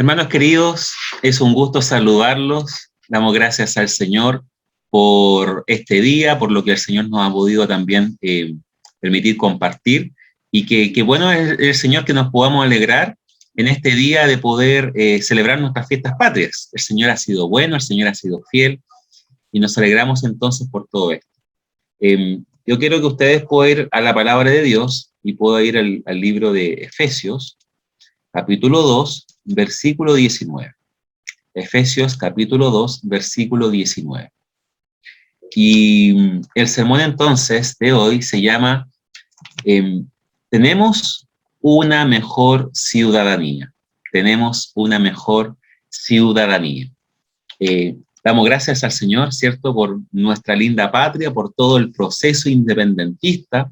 Hermanos queridos, es un gusto saludarlos. Damos gracias al Señor por este día, por lo que el Señor nos ha podido también permitir compartir. Y que bueno es el Señor que nos podamos alegrar en este día de poder celebrar nuestras fiestas patrias. El Señor ha sido bueno, el Señor ha sido fiel, y nos alegramos entonces por todo esto. Yo quiero que ustedes puedan ir a la palabra de Dios y puedan ir al libro de Efesios, capítulo 2, versículo 19. Efesios, capítulo 2, versículo 19. Y el sermón entonces de hoy se llama Tenemos una mejor ciudadanía. Tenemos una mejor ciudadanía. Damos gracias al Señor, ¿cierto?, por nuestra linda patria, por todo el proceso independentista.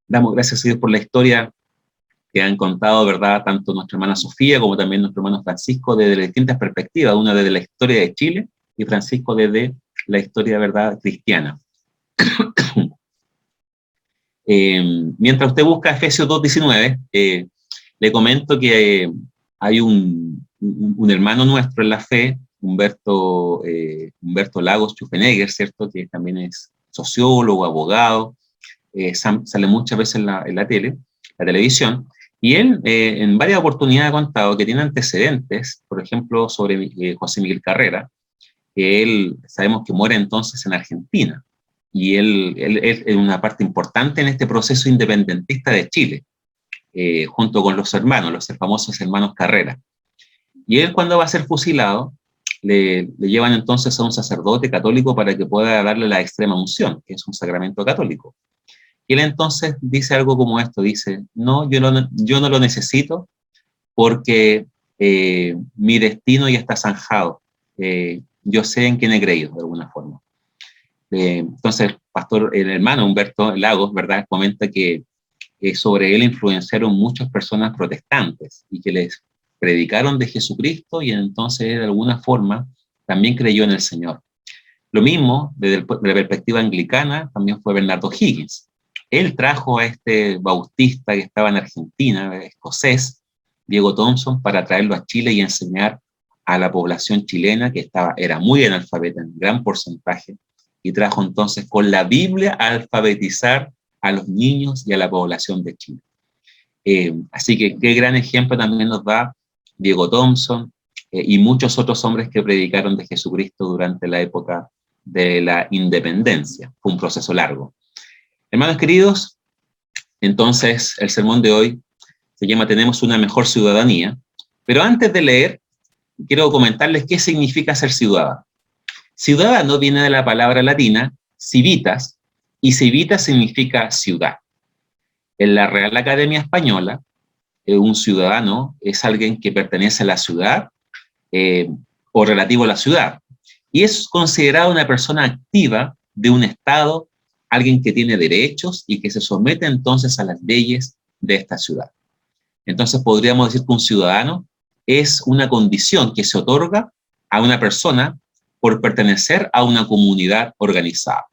Damos gracias a Dios por la historia que han contado, ¿verdad?, tanto nuestra hermana Sofía como también nuestro hermano Francisco, desde distintas perspectivas, una desde la historia de Chile y Francisco desde la historia, ¿verdad?, cristiana. Mientras usted busca Efesios 2:19, le comento que hay un hermano nuestro en la fe, Humberto Lagos Schuffenegger, ¿cierto?, que también es sociólogo, abogado, sale muchas veces en la televisión, y él en varias oportunidades ha contado que tiene antecedentes, por ejemplo, sobre José Miguel Carrera, que él sabemos que muere entonces en Argentina, y él es una parte importante en este proceso independentista de Chile, junto con los famosos hermanos Carrera. Y él, cuando va a ser fusilado, le llevan entonces a un sacerdote católico para que pueda darle la extrema unción, que es un sacramento católico. Y él entonces dice algo como esto, dice, no, yo no lo necesito porque mi destino ya está zanjado. Yo sé en quién he creído, de alguna forma. Entonces, el hermano Humberto Lagos, ¿verdad?, comenta que sobre él influenciaron muchas personas protestantes y que les predicaron de Jesucristo, y entonces de alguna forma también creyó en el Señor. Lo mismo, desde la perspectiva anglicana, también fue Bernardo Higgins. Él trajo a este bautista que estaba en Argentina, escocés, Diego Thompson, para traerlo a Chile y enseñar a la población chilena, que era muy analfabeta en gran porcentaje, y trajo entonces con la Biblia a alfabetizar a los niños y a la población de Chile. Así que qué gran ejemplo también nos da Diego Thompson y muchos otros hombres que predicaron de Jesucristo durante la época de la independencia. Fue un proceso largo. Hermanos queridos, entonces el sermón de hoy se llama Tenemos una mejor ciudadanía, pero antes de leer, quiero comentarles qué significa ser ciudadano. Ciudadano viene de la palabra latina civitas, y civitas significa ciudad. En la Real Academia Española, un ciudadano es alguien que pertenece a la ciudad o relativo a la ciudad, y es considerado una persona activa de un Estado, alguien que tiene derechos y que se somete entonces a las leyes de esta ciudad. Entonces podríamos decir que un ciudadano es una condición que se otorga a una persona por pertenecer a una comunidad organizada.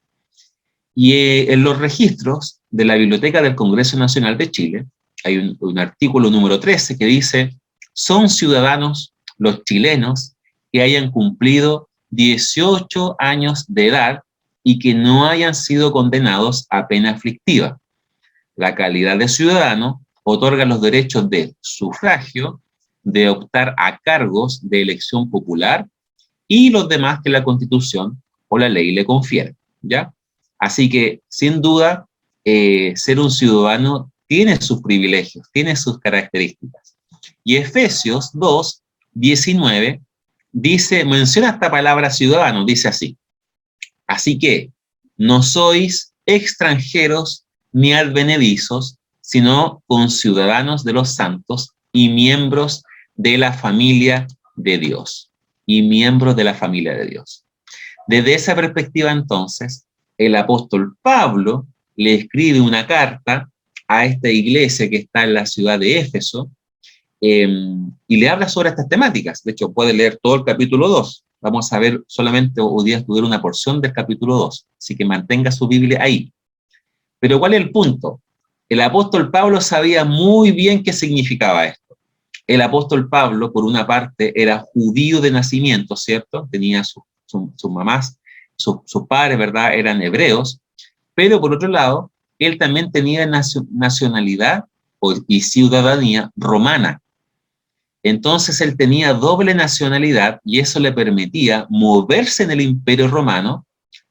Y en los registros de la Biblioteca del Congreso Nacional de Chile hay un artículo número 13 que dice: son ciudadanos los chilenos que hayan cumplido 18 años de edad y que no hayan sido condenados a pena aflictiva. La calidad de ciudadano otorga los derechos de sufragio, de optar a cargos de elección popular y los demás que la Constitución o la ley le confieren, ¿ya? Así que, sin duda, ser un ciudadano tiene sus privilegios, tiene sus características. Y Efesios 2, 19, menciona esta palabra ciudadano, dice así: así que no sois extranjeros ni advenedizos, sino conciudadanos de los santos y miembros de la familia de Dios. Y miembros de la familia de Dios. Desde esa perspectiva, entonces, el apóstol Pablo le escribe una carta a esta iglesia que está en la ciudad de Éfeso, y le habla sobre estas temáticas. De hecho, puede leer todo el capítulo 2. Vamos a ver solamente hoy día estudiar una porción del capítulo 2, así que mantenga su Biblia ahí. Pero ¿cuál es el punto? El apóstol Pablo sabía muy bien qué significaba esto. el apóstol Pablo, por una parte, era judío de nacimiento, ¿cierto? Tenía sus mamás, sus padres, ¿verdad? Eran hebreos, pero por otro lado, él también tenía nacionalidad y ciudadanía romana. Entonces él tenía doble nacionalidad y eso le permitía moverse en el Imperio Romano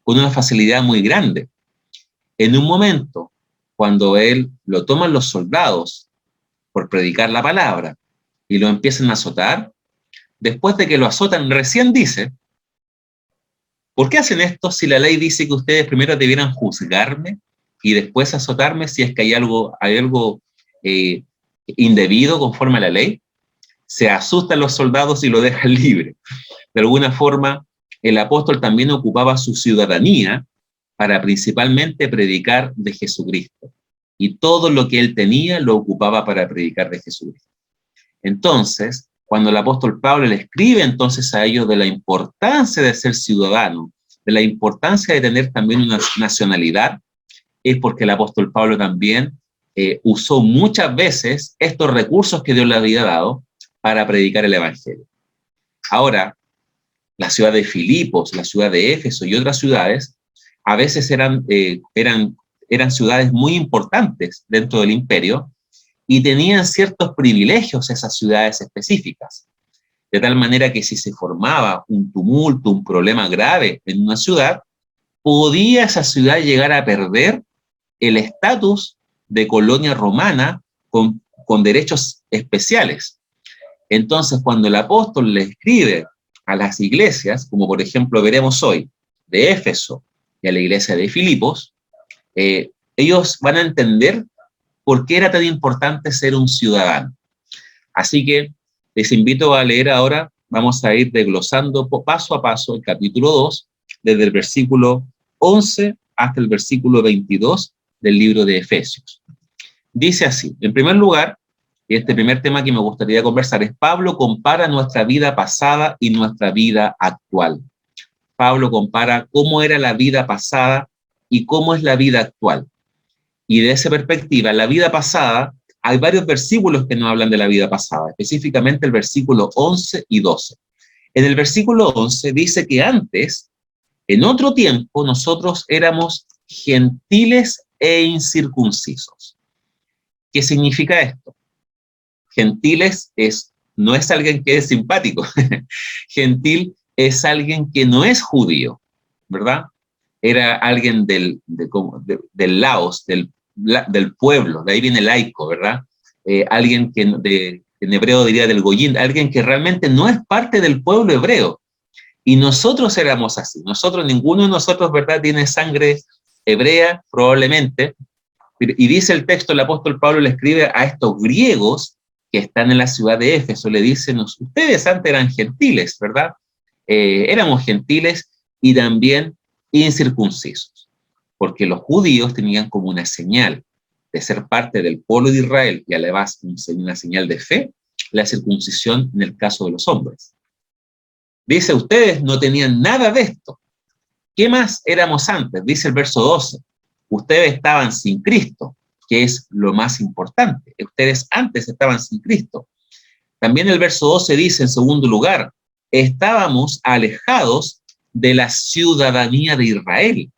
con una facilidad muy grande. En un momento, cuando él lo toman los soldados por predicar la palabra y lo empiezan a azotar, después de que lo azotan, recién dice, ¿por qué hacen esto si la ley dice que ustedes primero debieran juzgarme y después azotarme si es que hay algo indebido conforme a la ley? Se asustan los soldados y lo dejan libre. De alguna forma, el apóstol también ocupaba su ciudadanía para principalmente predicar de Jesucristo. Y todo lo que él tenía lo ocupaba para predicar de Jesucristo. Entonces, cuando el apóstol Pablo le escribe entonces a ellos de la importancia de ser ciudadano, de la importancia de tener también una nacionalidad, es porque el apóstol Pablo también usó muchas veces estos recursos que Dios le había dado para predicar el evangelio. Ahora, la ciudad de Filipos, la ciudad de Éfeso y otras ciudades, a veces eran ciudades muy importantes dentro del imperio y tenían ciertos privilegios esas ciudades específicas. De tal manera que si se formaba un tumulto, un problema grave en una ciudad, podía esa ciudad llegar a perder el estatus de colonia romana con derechos especiales. Entonces, cuando el apóstol le escribe a las iglesias, como por ejemplo veremos hoy, de Éfeso y a la iglesia de Filipos, ellos van a entender por qué era tan importante ser un ciudadano. Así que les invito a leer ahora, vamos a ir desglosando paso a paso el capítulo 2, desde el versículo 11 hasta el versículo 22 del libro de Efesios. Dice así, en primer lugar, este primer tema que me gustaría conversar es Pablo compara nuestra vida pasada y nuestra vida actual. Pablo compara cómo era la vida pasada y cómo es la vida actual. Y de esa perspectiva, la vida pasada, hay varios versículos que nos hablan de la vida pasada, específicamente el versículo 11 y 12. En el versículo 11 dice que antes, en otro tiempo, nosotros éramos gentiles e incircuncisos. ¿Qué significa esto? Gentiles no es alguien que es simpático. Gentil es alguien que no es judío, ¿verdad? Era alguien del laos, del pueblo, de ahí viene laico, ¿verdad? Alguien que en hebreo diría del goyín, alguien que realmente no es parte del pueblo hebreo. Y nosotros éramos así. Ninguno de nosotros, ¿verdad?, tiene sangre hebrea, probablemente. Y dice el texto, el apóstol Pablo le escribe a estos griegos que están en la ciudad de Éfeso, le dicen, ustedes antes eran gentiles, ¿verdad? Éramos gentiles y también incircuncisos, porque los judíos tenían como una señal de ser parte del pueblo de Israel y además una señal de fe, la circuncisión en el caso de los hombres. Dice, ustedes no tenían nada de esto. ¿Qué más éramos antes? Dice el verso 12, ustedes estaban sin Cristo, que es lo más importante. Ustedes antes estaban sin Cristo. También el verso 12 dice, en segundo lugar, estábamos alejados de la ciudadanía de Israel.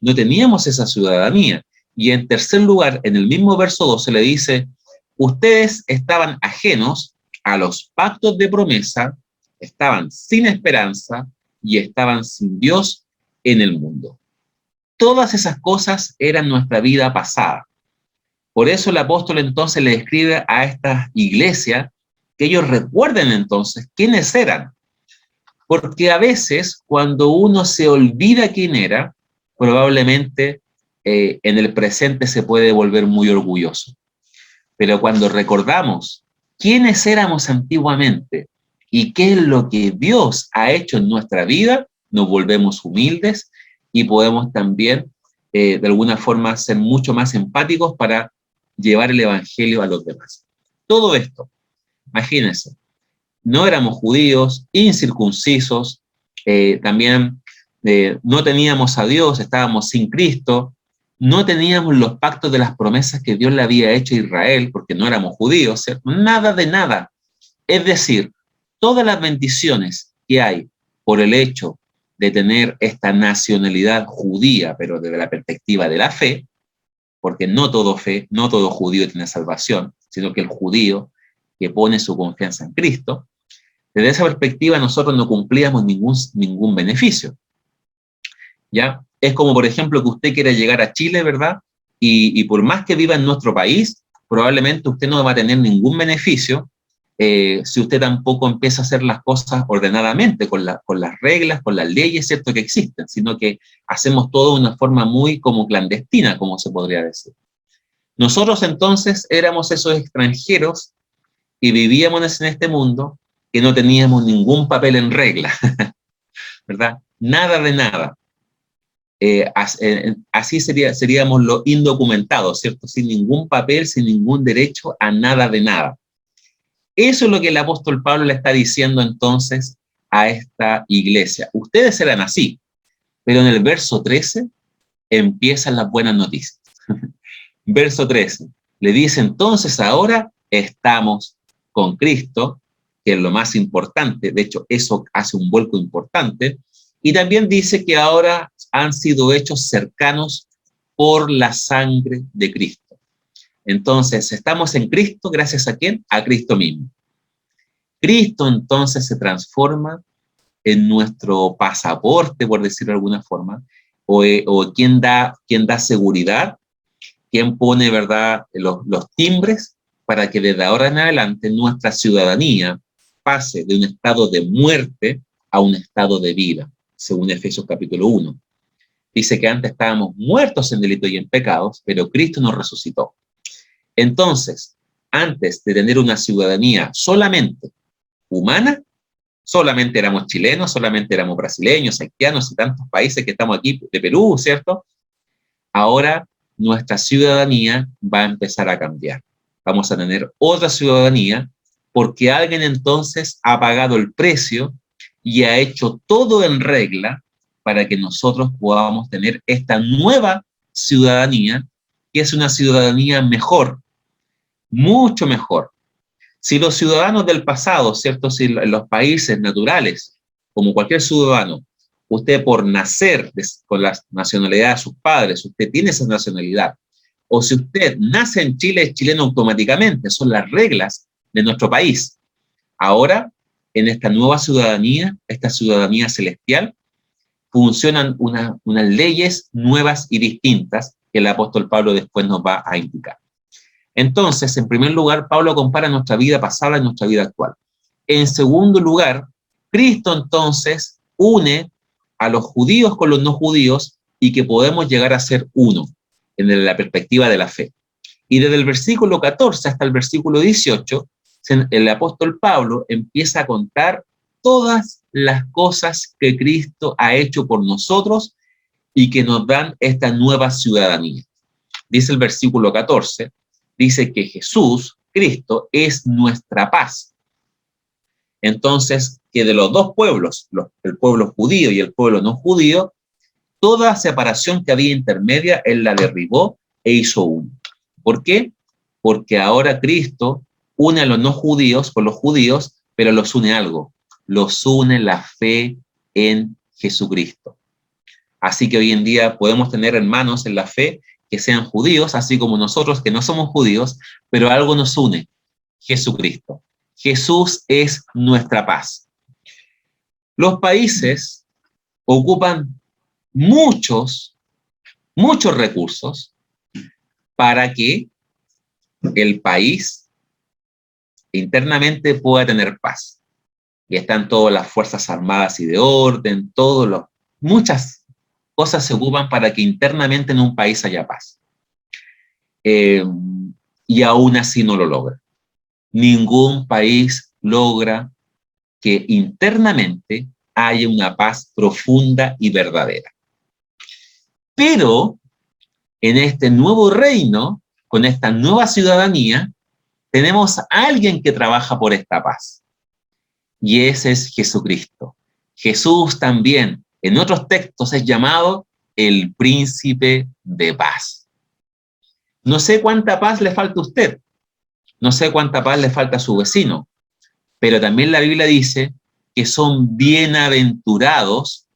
No teníamos esa ciudadanía. Y en tercer lugar, en el mismo verso 12 le dice, ustedes estaban ajenos a los pactos de promesa, estaban sin esperanza y estaban sin Dios en el mundo. Todas esas cosas eran nuestra vida pasada. Por eso el apóstol entonces le escribe a esta iglesia que ellos recuerden entonces quiénes eran. Porque a veces cuando uno se olvida quién era, probablemente en el presente se puede volver muy orgulloso. Pero cuando recordamos quiénes éramos antiguamente y qué es lo que Dios ha hecho en nuestra vida, nos volvemos humildes y podemos también, de alguna forma, ser mucho más empáticos para llevar el evangelio a los demás. Todo esto, imagínense, no éramos judíos, incircuncisos, también no teníamos a Dios, estábamos sin Cristo, no teníamos los pactos de las promesas que Dios le había hecho a Israel, porque no éramos judíos, ¿cierto? Nada de nada. Es decir, todas las bendiciones que hay por el hecho de tener esta nacionalidad judía, pero desde la perspectiva de la fe, porque no todo judío tiene salvación, sino que el judío que pone su confianza en Cristo, desde esa perspectiva nosotros no cumplíamos ningún beneficio. ¿Ya? Es como, por ejemplo, que usted quiera llegar a Chile, ¿verdad? Y por más que viva en nuestro país, probablemente usted no va a tener ningún beneficio si usted tampoco empieza a hacer las cosas ordenadamente, con las reglas, con las leyes, ¿cierto?, que existen, sino que hacemos todo de una forma muy como clandestina, como se podría decir. Nosotros entonces éramos esos extranjeros y vivíamos en este mundo que no teníamos ningún papel en regla, ¿verdad? Nada de nada. Así seríamos los indocumentados, ¿cierto? Sin ningún papel, sin ningún derecho a nada de nada. Eso es lo que el apóstol Pablo le está diciendo entonces a esta iglesia. Ustedes eran así, pero en el verso 13 empiezan las buenas noticias. Verso 13, le dice entonces ahora estamos con Cristo, que es lo más importante, de hecho eso hace un vuelco importante, y también dice que ahora han sido hechos cercanos por la sangre de Cristo. Entonces, estamos en Cristo, ¿gracias a quién? A Cristo mismo. Cristo entonces se transforma en nuestro pasaporte, por decirlo de alguna forma, o quien da seguridad, quien pone, ¿verdad?, los timbres para que desde ahora en adelante nuestra ciudadanía pase de un estado de muerte a un estado de vida, según Efesios capítulo 1. Dice que antes estábamos muertos en delitos y en pecados, pero Cristo nos resucitó. Entonces, antes de tener una ciudadanía solamente humana, solamente éramos chilenos, solamente éramos brasileños, haitianos y tantos países que estamos aquí, de Perú, ¿cierto? Ahora nuestra ciudadanía va a empezar a cambiar. Vamos a tener otra ciudadanía porque alguien entonces ha pagado el precio y ha hecho todo en regla para que nosotros podamos tener esta nueva ciudadanía, que es una ciudadanía mejor, mucho mejor. Si los ciudadanos del pasado, ¿cierto? Si en los países naturales, como cualquier ciudadano, usted por nacer con la nacionalidad de sus padres, usted tiene esa nacionalidad, o si usted nace en Chile, es chileno automáticamente, son las reglas de nuestro país. Ahora, en esta nueva ciudadanía, esta ciudadanía celestial, funcionan unas leyes nuevas y distintas que el apóstol Pablo después nos va a indicar. Entonces, en primer lugar, Pablo compara nuestra vida pasada y nuestra vida actual. En segundo lugar, Cristo entonces une a los judíos con los no judíos y que podemos llegar a ser uno en la perspectiva de la fe. Y desde el versículo 14 hasta el versículo 18, el apóstol Pablo empieza a contar todas las cosas que Cristo ha hecho por nosotros y que nos dan esta nueva ciudadanía. Dice el versículo 14, dice que Jesús, Cristo, es nuestra paz. Entonces, que de los dos pueblos, el pueblo judío y el pueblo no judío, toda separación que había intermedia, Él la derribó e hizo uno. ¿Por qué? Porque ahora Cristo une a los no judíos con los judíos, pero los une algo. Los une la fe en Jesucristo. Así que hoy en día podemos tener hermanos en la fe que sean judíos, así como nosotros que no somos judíos, pero algo nos une, Jesucristo. Jesús es nuestra paz. Los países ocupan muchos recursos para que el país internamente pueda tener paz. Y están todas las fuerzas armadas y de orden, muchas cosas se ocupan para que internamente en un país haya paz. Y aún así no lo logra. Ningún país logra que internamente haya una paz profunda y verdadera. Pero en este nuevo reino, con esta nueva ciudadanía, tenemos a alguien que trabaja por esta paz. Y ese es Jesucristo. Jesús también, en otros textos, es llamado el príncipe de paz. No sé cuánta paz le falta a usted, no sé cuánta paz le falta a su vecino, pero también la Biblia dice que son bienaventurados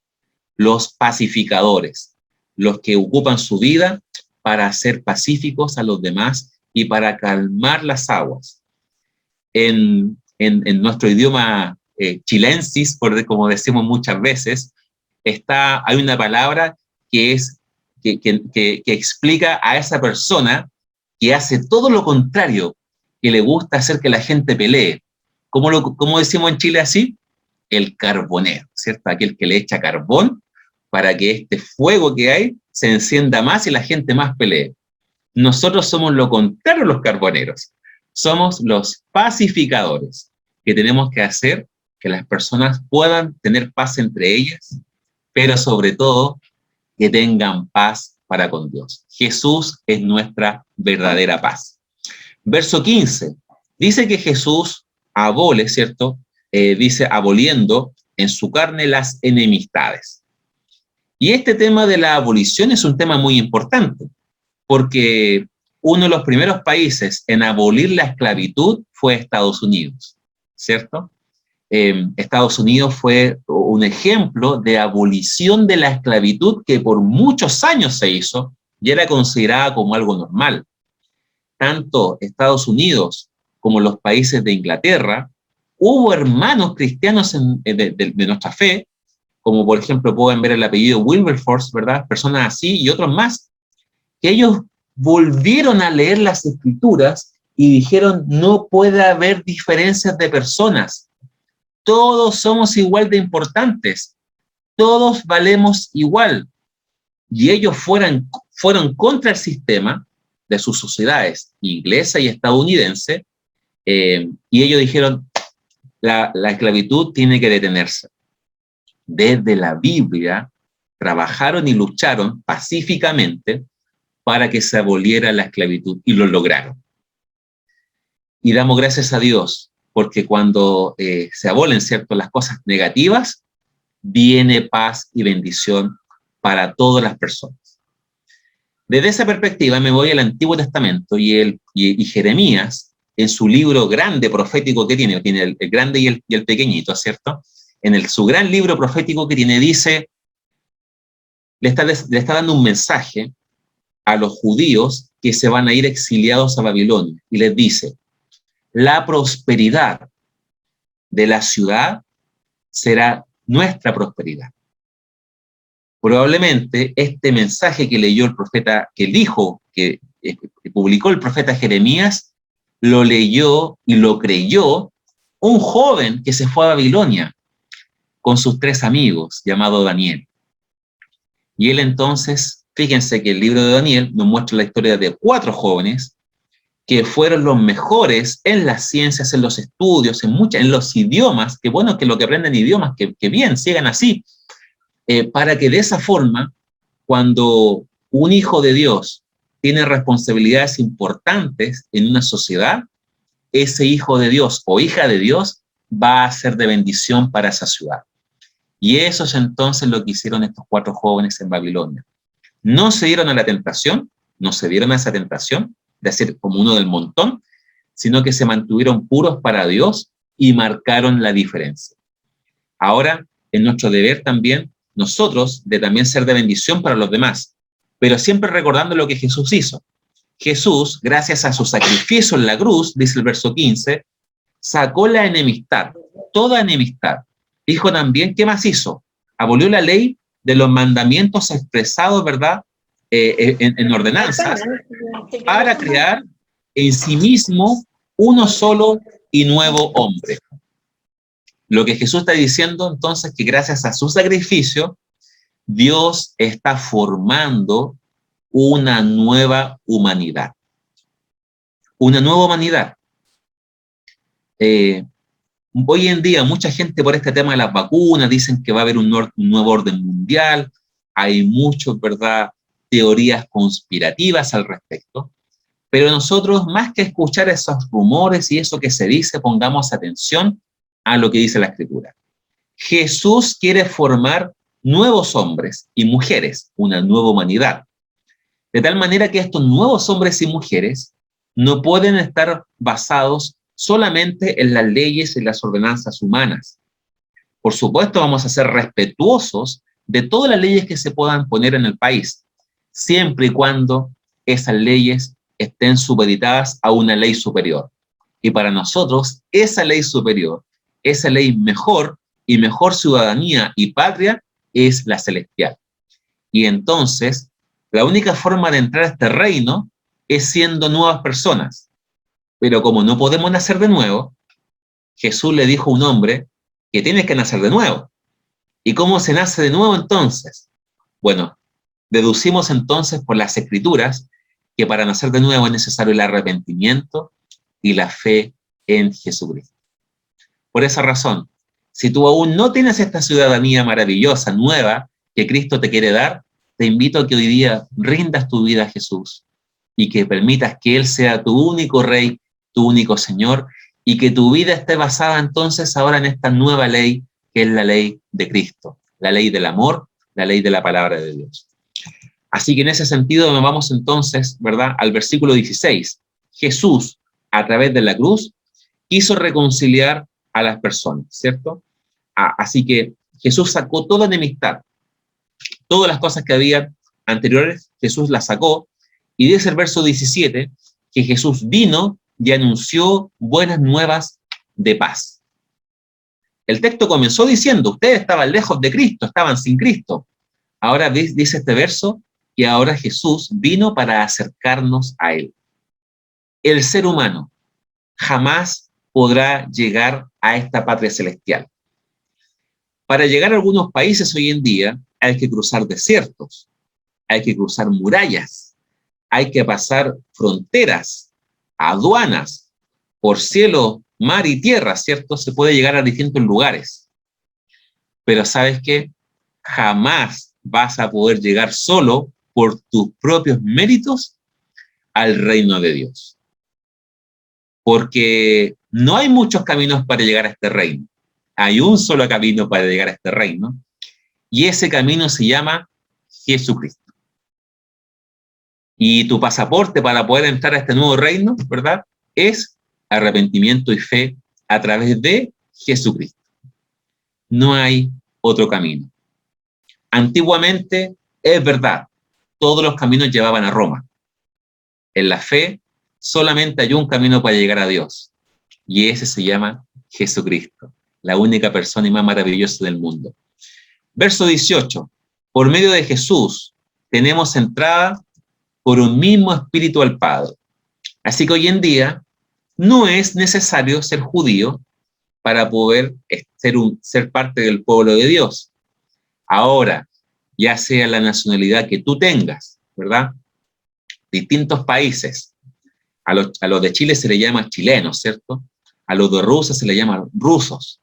los pacificadores, los que ocupan su vida para hacer pacíficos a los demás y para calmar las aguas. En nuestro idioma chilensis, como decimos muchas veces, hay una palabra que explica a esa persona que hace todo lo contrario, que le gusta hacer que la gente pelee. ¿Cómo decimos en Chile así? El carbonero, ¿cierto? Aquel que le echa carbón para que este fuego que hay se encienda más y la gente más pelee. Nosotros somos lo contrario a los carboneros. Somos los pacificadores, que tenemos que hacer que las personas puedan tener paz entre ellas, pero sobre todo que tengan paz para con Dios. Jesús es nuestra verdadera paz. Verso 15, dice que Jesús abole, ¿cierto? Dice aboliendo en su carne las enemistades. Y este tema de la abolición es un tema muy importante, porque uno de los primeros países en abolir la esclavitud fue Estados Unidos, ¿cierto? Estados Unidos fue un ejemplo de abolición de la esclavitud que por muchos años se hizo y era considerada como algo normal. Tanto Estados Unidos como los países de Inglaterra, hubo hermanos cristianos de nuestra fe, como por ejemplo pueden ver el apellido Wilberforce, ¿verdad? Personas así y otros más, que ellos volvieron a leer las escrituras y dijeron, no puede haber diferencias de personas. Todos somos igual de importantes. Todos valemos igual. Y ellos fueron contra el sistema de sus sociedades inglesa y estadounidense, y ellos dijeron, la esclavitud tiene que detenerse. Desde la Biblia trabajaron y lucharon pacíficamente para que se aboliera la esclavitud, y lo lograron. Y damos gracias a Dios, porque cuando se abolen, ¿cierto?, las cosas negativas, viene paz y bendición para todas las personas. Desde esa perspectiva me voy al Antiguo Testamento y Jeremías, en su libro grande profético que tiene el grande y el pequeñito, ¿cierto? Su gran libro profético que tiene, dice, le está dando un mensaje a los judíos que se van a ir exiliados a Babilonia, y les dice, la prosperidad de la ciudad será nuestra prosperidad. Probablemente este mensaje que leyó el profeta, que publicó el profeta Jeremías, lo leyó y lo creyó un joven que se fue a Babilonia con sus 3 amigos, llamado Daniel. Y él entonces, fíjense que el libro de Daniel nos muestra la historia de 4 jóvenes que fueron los mejores en las ciencias, en los estudios, en los idiomas, que bueno que lo que aprenden idiomas, que bien, sigan así, para que de esa forma, cuando un hijo de Dios tiene responsabilidades importantes en una sociedad, ese hijo de Dios o hija de Dios va a ser de bendición para esa ciudad. Y eso es entonces lo que hicieron estos 4 jóvenes en Babilonia. No se dieron a la tentación, no se dieron a esa tentación de ser como uno del montón, sino que se mantuvieron puros para Dios y marcaron la diferencia. Ahora, es nuestro deber también, nosotros, de también ser de bendición para los demás, pero siempre recordando lo que Jesús hizo. Jesús, gracias a su sacrificio en la cruz, dice el verso 15, sacó la enemistad, toda enemistad. Dijo también, ¿qué más hizo? Abolió la ley de los mandamientos expresados, ¿verdad?, en ordenanzas, para crear en sí mismo uno solo y nuevo hombre. Lo que Jesús está diciendo entonces que gracias a su sacrificio, Dios está formando una nueva humanidad. Una nueva humanidad. Hoy en día mucha gente por este tema de las vacunas dicen que va a haber un nuevo orden mundial. Hay muchas, ¿verdad?, teorías conspirativas al respecto. Pero nosotros, más que escuchar esos rumores y eso que se dice, pongamos atención a lo que dice la Escritura. Jesús quiere formar nuevos hombres y mujeres, una nueva humanidad. De tal manera que estos nuevos hombres y mujeres no pueden estar basados solamente en las leyes y las ordenanzas humanas. Por supuesto, vamos a ser respetuosos de todas las leyes que se puedan poner en el país, siempre y cuando esas leyes estén supeditadas a una ley superior. Y para nosotros, esa ley superior, esa ley mejor y mejor ciudadanía y patria es la celestial. Y entonces, la única forma de entrar a este reino es siendo nuevas personas. Pero como no podemos nacer de nuevo, Jesús le dijo a un hombre que tienes que nacer de nuevo. ¿Y cómo se nace de nuevo entonces? Bueno, deducimos entonces por las Escrituras que para nacer de nuevo es necesario el arrepentimiento y la fe en Jesucristo. Por esa razón, si tú aún no tienes esta ciudadanía maravillosa, nueva, que Cristo te quiere dar, te invito a que hoy día rindas tu vida a Jesús y que permitas que Él sea tu único Rey, tu único Señor, y que tu vida esté basada entonces ahora en esta nueva ley, que es la ley de Cristo, la ley del amor, la ley de la palabra de Dios. Así que en ese sentido nos vamos entonces, ¿verdad?, al versículo 16. Jesús, a través de la cruz, quiso reconciliar a las personas, ¿cierto? Así que Jesús sacó toda enemistad, todas las cosas que había anteriores, Jesús las sacó, y dice el verso 17 que Jesús vino y anunció buenas nuevas de paz. El texto comenzó diciendo, ustedes estaban lejos de Cristo, estaban sin Cristo. Ahora dice este verso que ahora Jesús vino para acercarnos a Él. El ser humano jamás podrá llegar a esta patria celestial. Para llegar a algunos países hoy en día hay que cruzar desiertos, hay que cruzar murallas, hay que pasar fronteras, aduanas, por cielo, mar y tierra, ¿cierto? Se puede llegar a distintos lugares. Pero ¿sabes qué? Jamás vas a poder llegar solo por tus propios méritos al reino de Dios. Porque no hay muchos caminos para llegar a este reino. Hay un solo camino para llegar a este reino, y ese camino se llama Jesucristo. Y tu pasaporte para poder entrar a este nuevo reino, ¿verdad?, es arrepentimiento y fe a través de Jesucristo. No hay otro camino. Antiguamente, es verdad, todos los caminos llevaban a Roma. En la fe, solamente hay un camino para llegar a Dios, y ese se llama Jesucristo, la única persona y más maravillosa del mundo. Verso 18. Por medio de Jesús tenemos entrada por un mismo espíritu al Padre. Así que hoy en día no es necesario ser judío para poder ser parte del pueblo de Dios. Ahora, ya sea la nacionalidad que tú tengas, ¿verdad? Distintos países. A los de Chile se le llama chilenos, ¿cierto? A los de Rusia se le llama rusos.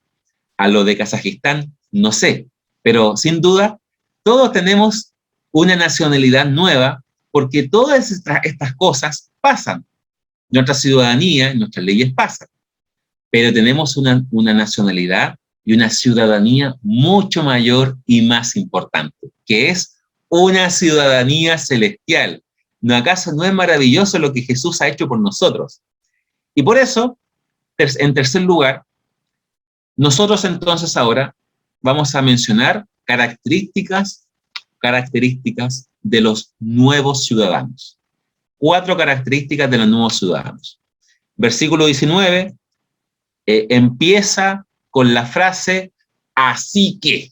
A los de Kazajistán, no sé. Pero sin duda, todos tenemos una nacionalidad nueva porque todas estas cosas pasan. Nuestra ciudadanía, nuestras leyes pasan. Pero tenemos una nacionalidad y una ciudadanía mucho mayor y más importante, que es una ciudadanía celestial. ¿No acaso no es maravilloso lo que Jesús ha hecho por nosotros? Y por eso, en tercer lugar, nosotros entonces ahora vamos a mencionar características de los nuevos ciudadanos. 4 características de los nuevos ciudadanos. Versículo 19 empieza con la frase, así que.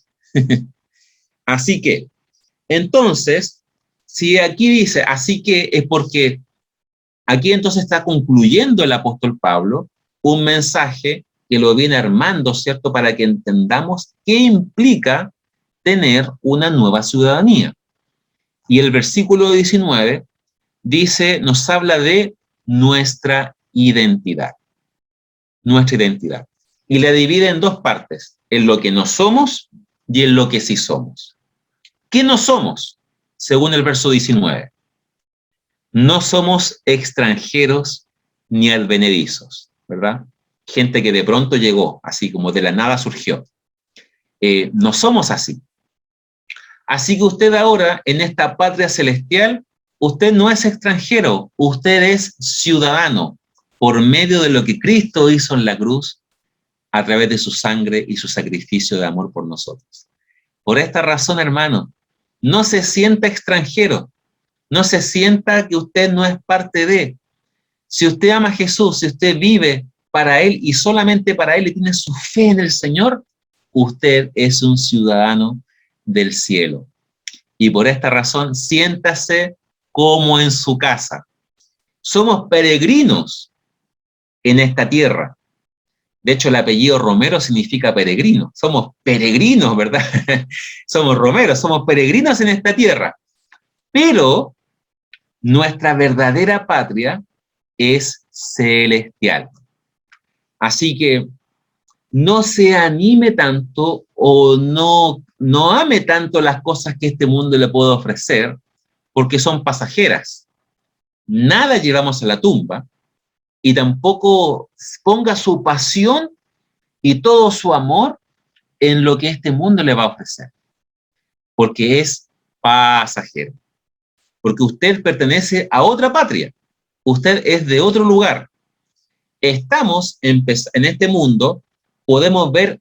Así que. Entonces, si aquí dice, así que, es porque aquí entonces está concluyendo el apóstol Pablo un mensaje que lo viene armando, ¿cierto?, para que entendamos qué implica tener una nueva ciudadanía. Y el versículo 19 dice, nos habla de nuestra identidad. Nuestra identidad. Y la divide en 2 partes, en lo que no somos y en lo que sí somos. ¿Qué no somos? Según el verso 19. No somos extranjeros ni advenedizos, ¿verdad? Gente que de pronto llegó, así como de la nada surgió. No somos así. Así que usted ahora, en esta patria celestial, usted no es extranjero, usted es ciudadano por medio de lo que Cristo hizo en la cruz a través de su sangre y su sacrificio de amor por nosotros. Por esta razón, hermano, no se sienta extranjero, no se sienta que usted no es parte de. Si usted ama a Jesús, si usted vive para Él y solamente para Él y tiene su fe en el Señor, usted es un ciudadano del cielo. Y por esta razón, siéntase como en su casa. Somos peregrinos en esta tierra. De hecho, el apellido Romero significa peregrino. Somos peregrinos, ¿verdad? Somos romeros, somos peregrinos en esta tierra. Pero nuestra verdadera patria es celestial. Así que no se anime tanto o no ame tanto las cosas que este mundo le puede ofrecer, porque son pasajeras. Nada llevamos a la tumba, y tampoco ponga su pasión y todo su amor en lo que este mundo le va a ofrecer, porque es pasajero. Porque usted pertenece a otra patria, usted es de otro lugar. Estamos en este mundo, podemos ver,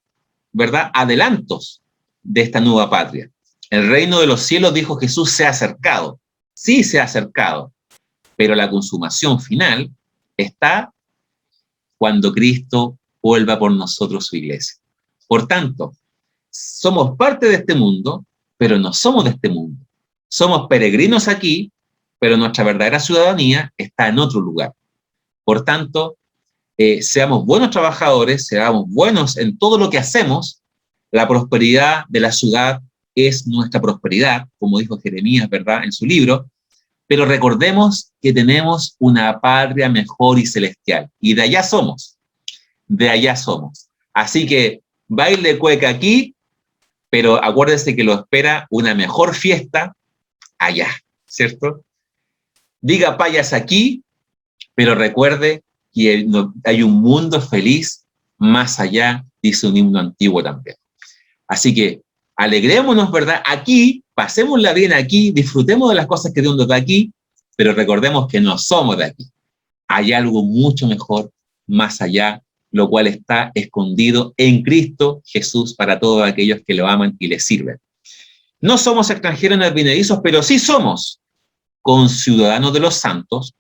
¿verdad?, adelantos de esta nueva patria. El reino de los cielos, dijo Jesús, se ha acercado. Sí, se ha acercado, pero la consumación final está cuando Cristo vuelva por nosotros su iglesia. Por tanto, somos parte de este mundo, pero no somos de este mundo. Somos peregrinos aquí, pero nuestra verdadera ciudadanía está en otro lugar. Por tanto, seamos buenos trabajadores, seamos buenos en todo lo que hacemos. La prosperidad de la ciudad es nuestra prosperidad, como dijo Jeremías, ¿verdad?, en su libro. Pero recordemos que tenemos una patria mejor y celestial. Y de allá somos. De allá somos. Así que baile cueca aquí, pero acuérdense que lo espera una mejor fiesta allá, ¿cierto? Diga payas aquí, pero recuerde que hay un mundo feliz más allá, dice un himno antiguo también. Así que alegrémonos, ¿verdad?, aquí, pasémosla bien aquí, disfrutemos de las cosas que Dios nos da aquí, pero recordemos que no somos de aquí. Hay algo mucho mejor más allá, lo cual está escondido en Cristo Jesús para todos aquellos que lo aman y le sirven. No somos extranjeros ni advenedizos, pero sí somos conciudadanos de los santos.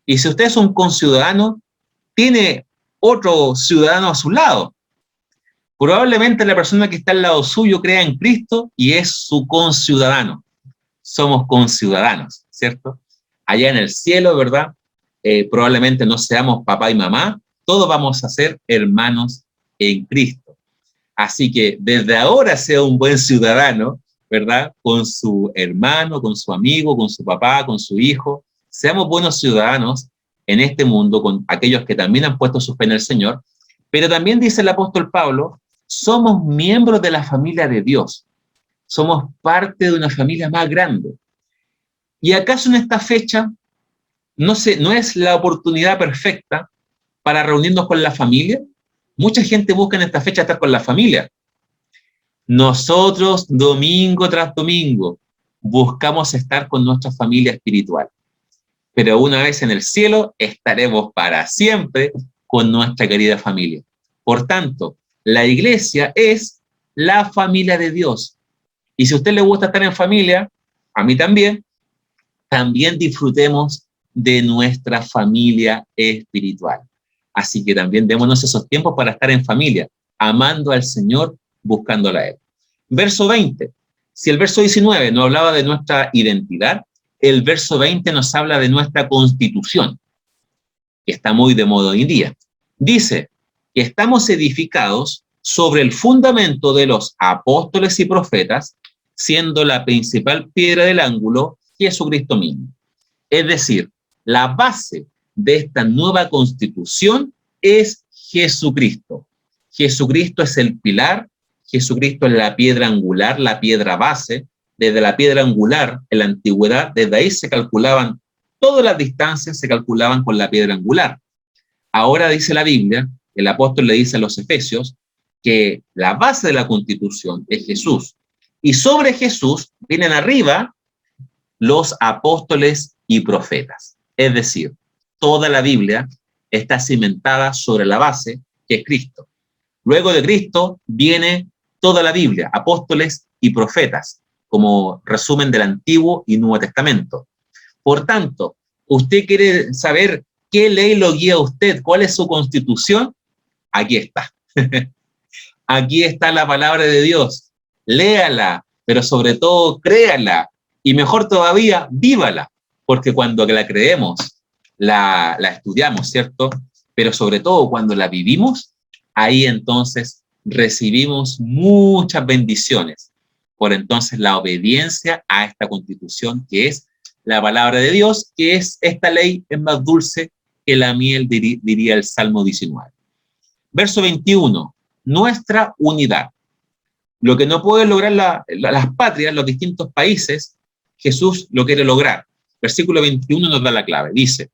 Y si usted es un conciudadano, tiene otro ciudadano a su lado. Probablemente la persona que está al lado suyo crea en Cristo y es su conciudadano. Somos conciudadanos, ¿cierto? Allá en el cielo, ¿verdad? Probablemente no seamos papá y mamá, todos vamos a ser hermanos en Cristo. Así que desde ahora sea un buen ciudadano, ¿verdad? Con su hermano, con su amigo, con su papá, con su hijo. Seamos buenos ciudadanos en este mundo con aquellos que también han puesto su fe en el Señor. Pero también dice el apóstol Pablo, somos miembros de la familia de Dios. Somos parte de una familia más grande. ¿Y acaso en esta fecha no es la oportunidad perfecta para reunirnos con la familia? Mucha gente busca en esta fecha estar con la familia. Nosotros, domingo tras domingo, buscamos estar con nuestra familia espiritual. Pero una vez en el cielo, estaremos para siempre con nuestra querida familia. Por tanto, la iglesia es la familia de Dios. Y si a usted le gusta estar en familia, a mí también disfrutemos de nuestra familia espiritual. Así que también démonos esos tiempos para estar en familia, amando al Señor, buscándola a Él. Verso 20. Si el verso 19 nos hablaba de nuestra identidad, el verso 20 nos habla de nuestra constitución, que está muy de moda hoy en día. Dice que estamos edificados sobre el fundamento de los apóstoles y profetas, siendo la principal piedra del ángulo Jesucristo mismo. Es decir, la base de esta nueva constitución es Jesucristo. Jesucristo es el pilar, Jesucristo es la piedra angular, la piedra base. Desde la piedra angular, en la antigüedad, desde ahí se calculaban, todas las distancias se calculaban con la piedra angular. Ahora dice la Biblia, el apóstol le dice a los Efesios, que la base de la constitución es Jesús. Y sobre Jesús vienen arriba los apóstoles y profetas. Es decir, toda la Biblia está cimentada sobre la base que es Cristo. Luego de Cristo viene toda la Biblia, apóstoles y profetas, como resumen del Antiguo y Nuevo Testamento. Por tanto, usted quiere saber qué ley lo guía a usted, cuál es su constitución, aquí está. Aquí está la palabra de Dios. Léala, pero sobre todo créala. Y mejor todavía, vívala. Porque cuando la creemos, la estudiamos, ¿cierto? Pero sobre todo cuando la vivimos, ahí entonces recibimos muchas bendiciones. Por entonces la obediencia a esta constitución que es la palabra de Dios, que es esta ley, es más dulce que la miel, diría el Salmo 19. Verso 21, nuestra unidad. Lo que no pueden lograr las patrias, los distintos países, Jesús lo quiere lograr. Versículo 21 nos da la clave. Dice,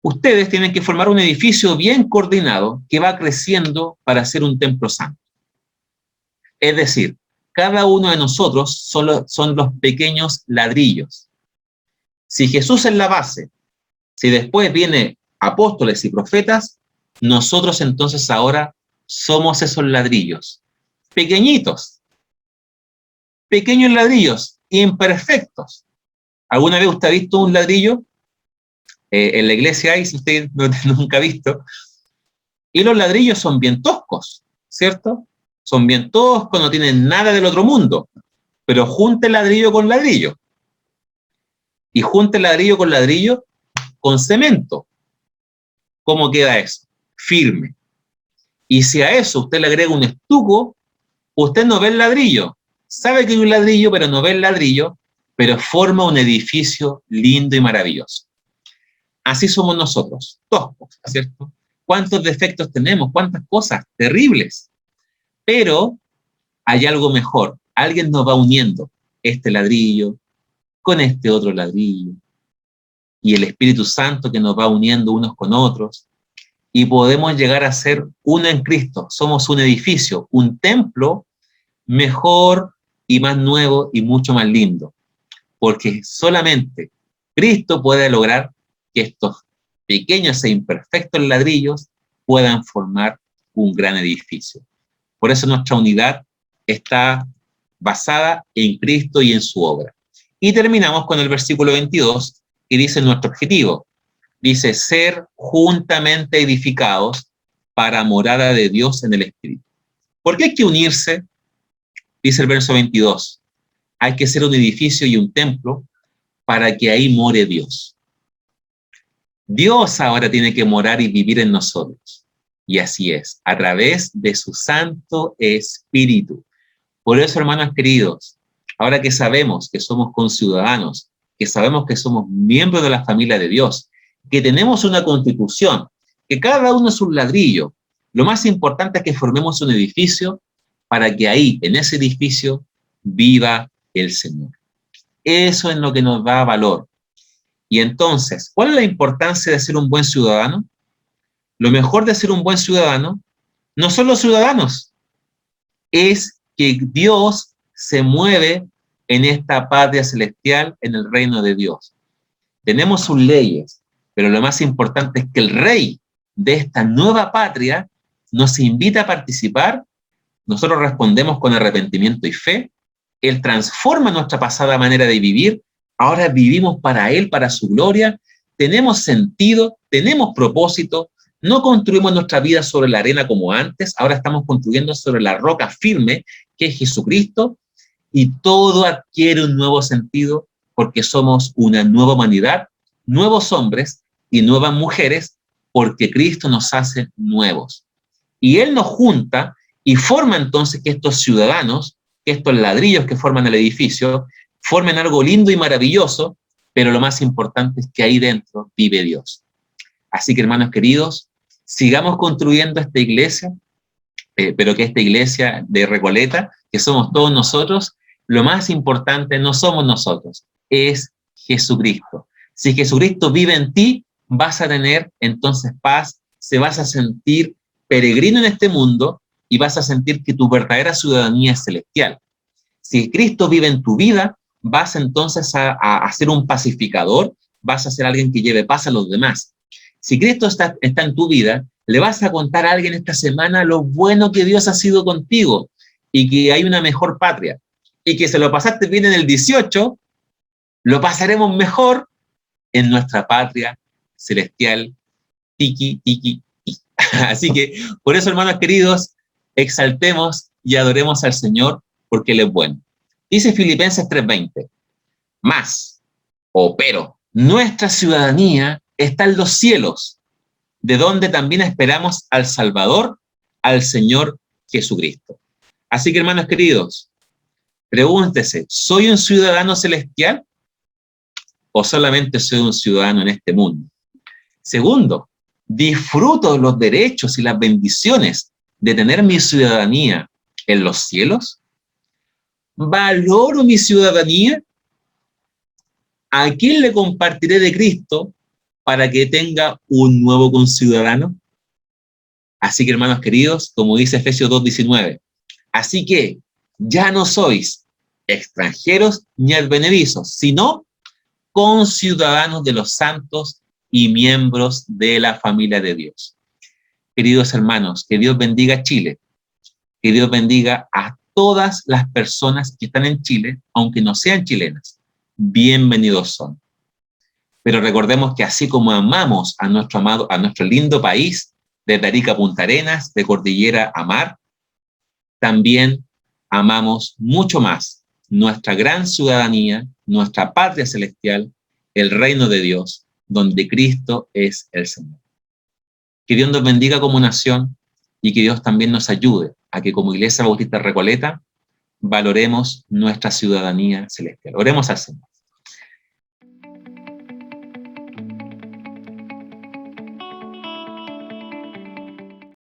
ustedes tienen que formar un edificio bien coordinado que va creciendo para ser un templo santo. Es decir, cada uno de nosotros son los pequeños ladrillos. Si Jesús es la base, si después viene apóstoles y profetas, nosotros entonces ahora somos esos ladrillos, pequeñitos, pequeños ladrillos, imperfectos. ¿Alguna vez usted ha visto un ladrillo? En la iglesia hay, si usted nunca ha visto, y los ladrillos son bien toscos, ¿cierto? Son bien toscos, no tienen nada del otro mundo, pero junte ladrillo con ladrillo, y junte ladrillo con cemento. ¿Cómo queda eso? Firme. Y si a eso usted le agrega un estuco, usted no ve el ladrillo. Sabe que hay un ladrillo, pero no ve el ladrillo, pero forma un edificio lindo y maravilloso. Así somos nosotros, toscos, ¿cierto? ¿Cuántos defectos tenemos? ¿Cuántas cosas terribles? Pero hay algo mejor. Alguien nos va uniendo este ladrillo con este otro ladrillo y el Espíritu Santo que nos va uniendo unos con otros y podemos llegar a ser uno en Cristo. Somos un edificio, un templo mejor y más nuevo y mucho más lindo, porque solamente Cristo puede lograr que estos pequeños e imperfectos ladrillos puedan formar un gran edificio. Por eso nuestra unidad está basada en Cristo y en su obra. Y terminamos con el versículo 22, que dice nuestro objetivo. Dice, ser juntamente edificados para morada de Dios en el Espíritu. ¿Por qué hay que unirse? Dice el verso 22. Hay que ser un edificio y un templo para que ahí more Dios. Dios ahora tiene que morar y vivir en nosotros. Y así es, a través de su Santo Espíritu. Por eso, hermanos queridos, ahora que sabemos que somos conciudadanos, que sabemos que somos miembros de la familia de Dios, que tenemos una constitución, que cada uno es un ladrillo, lo más importante es que formemos un edificio para que ahí, en ese edificio, viva el Señor. Eso es lo que nos da valor. Y entonces, ¿cuál es la importancia de ser un buen ciudadano? Lo mejor de ser un buen ciudadano no son los ciudadanos, es que Dios se mueve en esta patria celestial, en el reino de Dios. Tenemos sus leyes, pero lo más importante es que el rey de esta nueva patria nos invita a participar, nosotros respondemos con arrepentimiento y fe, Él transforma nuestra pasada manera de vivir, ahora vivimos para Él, para su gloria, tenemos sentido, tenemos propósito, no construimos nuestra vida sobre la arena como antes, ahora estamos construyendo sobre la roca firme que es Jesucristo, y todo adquiere un nuevo sentido porque somos una nueva humanidad, nuevos hombres y nuevas mujeres, porque Cristo nos hace nuevos. Y Él nos junta y forma entonces que estos ciudadanos, que estos ladrillos que forman el edificio, formen algo lindo y maravilloso, pero lo más importante es que ahí dentro vive Dios. Así que, hermanos queridos, sigamos construyendo esta iglesia, pero que esta iglesia de Recoleta, que somos todos nosotros, lo más importante no somos nosotros, es Jesucristo. Si Jesucristo vive en ti, vas a tener entonces paz, se vas a sentir peregrino en este mundo y vas a sentir que tu verdadera ciudadanía es celestial. Si Cristo vive en tu vida, vas entonces a ser un pacificador, vas a ser alguien que lleve paz a los demás. Si Cristo está en tu vida, le vas a contar a alguien esta semana lo bueno que Dios ha sido contigo y que hay una mejor patria y que se lo pasaste bien en el 18, lo pasaremos mejor en nuestra patria celestial. Tiki, tiki, tiki. Así que, por eso, hermanos queridos, exaltemos y adoremos al Señor porque Él es bueno. Dice Filipenses 3:20, más, o pero, nuestra ciudadanía está en los cielos, de donde también esperamos al Salvador, al Señor Jesucristo. Así que, hermanos queridos, pregúntese, ¿soy un ciudadano celestial o solamente soy un ciudadano en este mundo? Segundo, ¿disfruto los derechos y las bendiciones de tener mi ciudadanía en los cielos? ¿Valoro mi ciudadanía? ¿A quién le compartiré de Cristo para que tenga un nuevo conciudadano? Así que, hermanos queridos, como dice Efesios 2:19, así que ya no sois extranjeros ni advenedizos, sino conciudadanos de los santos y miembros de la familia de Dios. Queridos hermanos, que Dios bendiga a Chile, que Dios bendiga a todas las personas que están en Chile, aunque no sean chilenas. Bienvenidos son. Pero recordemos que así como amamos a nuestro lindo país, de Arica a Punta Arenas, de cordillera a mar, también amamos mucho más nuestra gran ciudadanía, nuestra patria celestial, el reino de Dios, donde Cristo es el Señor. Que Dios nos bendiga como nación y que Dios también nos ayude a que como Iglesia Bautista Recoleta valoremos nuestra ciudadanía celestial. Oremos al Señor.